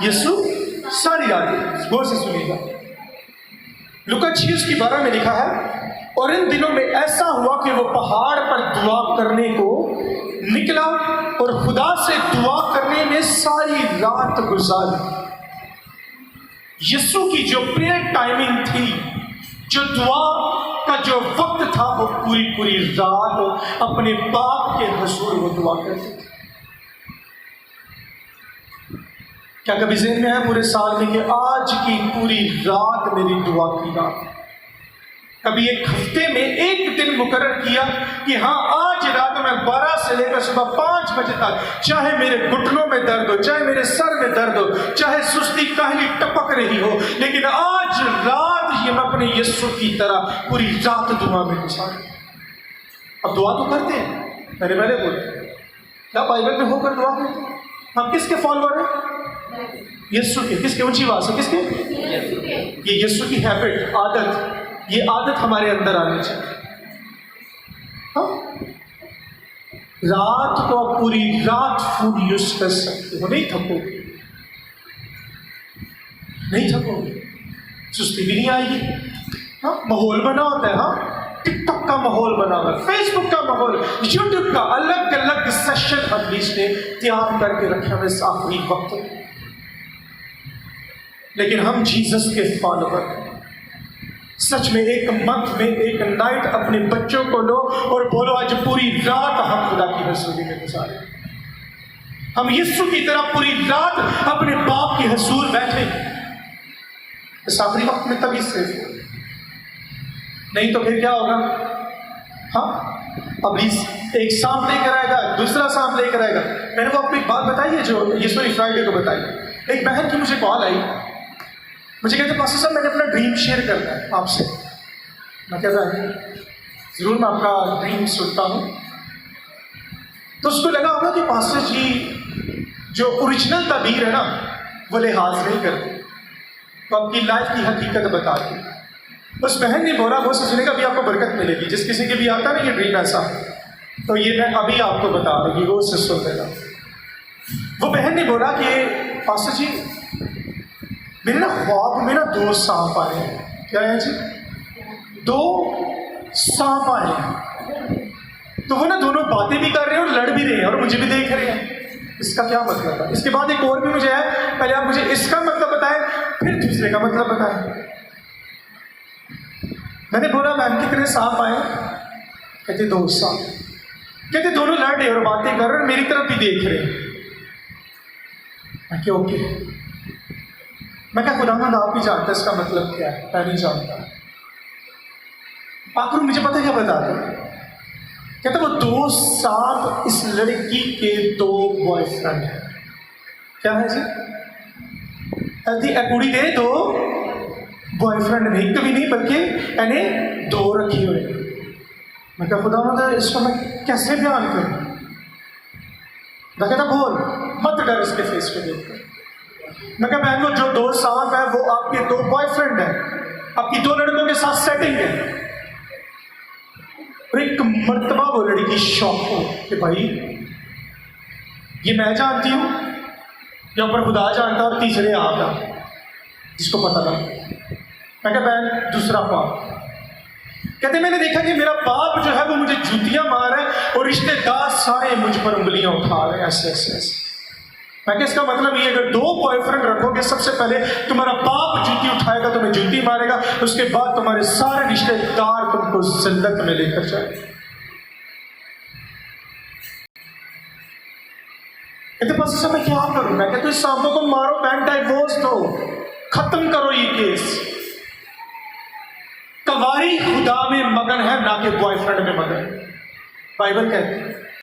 यीशु सारी रात, गौर से सुनिएगा, लूका 6:12 में लिखा है, और इन दिनों में ऐसा हुआ कि वो पहाड़ पर दुआ करने को निकला और खुदा से दुआ करने में सारी रात गुजारी। यीशु की जो प्रेयर टाइमिंग थी, जो दुआ का जो वक्त था, वो पूरी रात अपने बाप के हुजूर वो दुआ करते थे। क्या कभी ज़हन में है पूरे साल में कि आज की पूरी रात मेरी दुआ की रात है? कभी एक हफ्ते में एक दिन मुकर्रर किया कि हाँ, आज रात में 12 से लेकर सुबह 5 बजे तक, चाहे मेरे घुटनों में दर्द हो, चाहे मेरे सर में दर्द हो, चाहे सुस्ती काहली टपक रही हो, लेकिन आज रात ही हम अपने यीशु की तरह पूरी रात दुआ में गुजारें। अब दुआ तो करते हैं, मैंने पहले बोला, क्या बाइबल में होकर दुआ करते हैं? हम किसके फॉलोअर हैं? यीशु के। किसके? ऊंची आवाज से किसके? ये यीशु की हैबिट, आदत, ये आदत हमारे अंदर आनी चाहिए। हाँ? रात को आप पूरी रात फूड यूज कर सकते हो, नहीं थकोगे, नहीं थकोगे, सुस्ती भी नहीं आएगी। हाँ? माहौल बना होता है, हाँ, टिकटॉक का माहौल बना हुआ है, फेसबुक का माहौल, यूट्यूब का, अलग अलग सेशन हदीस ने तैयार करके रखे हुए इस आखिरी वक्त में। लेकिन हम जीसस के फॉलोअर, सच में एक मंथ में एक नाइट अपने बच्चों को लो और बोलो आज पूरी रात हम खुदा की हजूरी में गुजारे। हम यीशु की तरह पूरी रात अपने बाप के हुजूर बैठे। इस आखिरी वक्त में तभी सेफ हो, नहीं तो फिर क्या होगा? हाँ, अब एक सांप लेकर आएगा, दूसरा सांप लेकर आएगा। मैंने वो आपको एक बात बताई है जो यीशु फ्राइडे को बताई। एक बहन की मुझे कॉल आई, मुझे कहते पास्टर साहब मैंने अपना ड्रीम शेयर करना है आपसे। मैं कहता जरूर मैं आपका ड्रीम सुनता हूँ। तो उसको लगा होगा कि पास्टर जी जो ओरिजिनल तबीर है ना वो लिहाज नहीं करते, तो आपकी लाइफ की हकीकत बताते। उस बहन ने बोला वो सोचने का अभी आपको बरकत मिलेगी, जिस किसी के भी आता ना ये ड्रीम ऐसा, तो ये मैं अभी आपको बता रही, वो उससे सुन लेना। वो बहन ने बोला कि पास्टर जी मेरे ना ख्वाब में ना 2 सांप आए हैं। क्या है जी? 2 सांप आए हैं। तो वो ना दोनों बातें भी कर रहे हैं और लड़ भी रहे हैं और मुझे भी देख रहे हैं। इसका क्या मतलब है? इसके बाद एक और भी मुझे है, पहले आप मुझे इसका मतलब बताएं, फिर दूसरे का मतलब बताएं। मैंने बोला मैम कितने सांप आए? कहते 2 सांप। कहते दोनों लड़ रहे और बातें कर रहे और मेरी तरफ भी देख रहे हैं। मैं क्या ओके? मैं क्या खुदावंद आप ही जानता इसका मतलब क्या है? मैं नहीं जानता। आखिर मुझे पता क्या बता दो? कहते वो 2 सांप इस लड़की के 2 बॉयफ्रेंड हैं। क्या है जी? कुड़ी के 2 बॉयफ्रेंड नहीं, कभी नहीं बल्कि यानी 2 रखे हुए। मैं क्या खुदावंद इसको मैं कैसे बयान करूं? मैं कहता बोल, मत डर इसके फेस पे देखकर। मैं क्या बहन, वो जो 2 सांप है वो आपके 2 बॉयफ्रेंड हैं, आपकी 2 लड़कों के साथ सेटिंग है। और एक मर्तबा वो लड़की शौक हो कि भाई ये मैं जानती हूँ या ऊपर खुदा जानता, और तीसरे आप जिसको पता था। मैं क्या बहन, दूसरा बाप। कहते मैंने देखा कि मेरा बाप जो है वो मुझे जूतियां मार रहा है और रिश्तेदार सारे मुझ पर उंगलियां उठा रहे हैं ऐसे ऐसे ऐसे। मैं क्या इसका मतलब ये अगर 2 बॉयफ्रेंड रखोगे, सबसे पहले तुम्हारा बाप जूती उठाएगा, तुम्हें जूती मारेगा, उसके बाद तुम्हारे सारे रिश्तेदार तुमको जिल्लत में लेकर जाएंगे। कहते पास समय क्या करूं? मैं कहता इस सांपों को मारो, बैंक डाइवोर्स दो, खत्म करो ये केस। कवारी खुदा में मगन है ना कि बॉयफ्रेंड में मगन है। बाइबल कहती है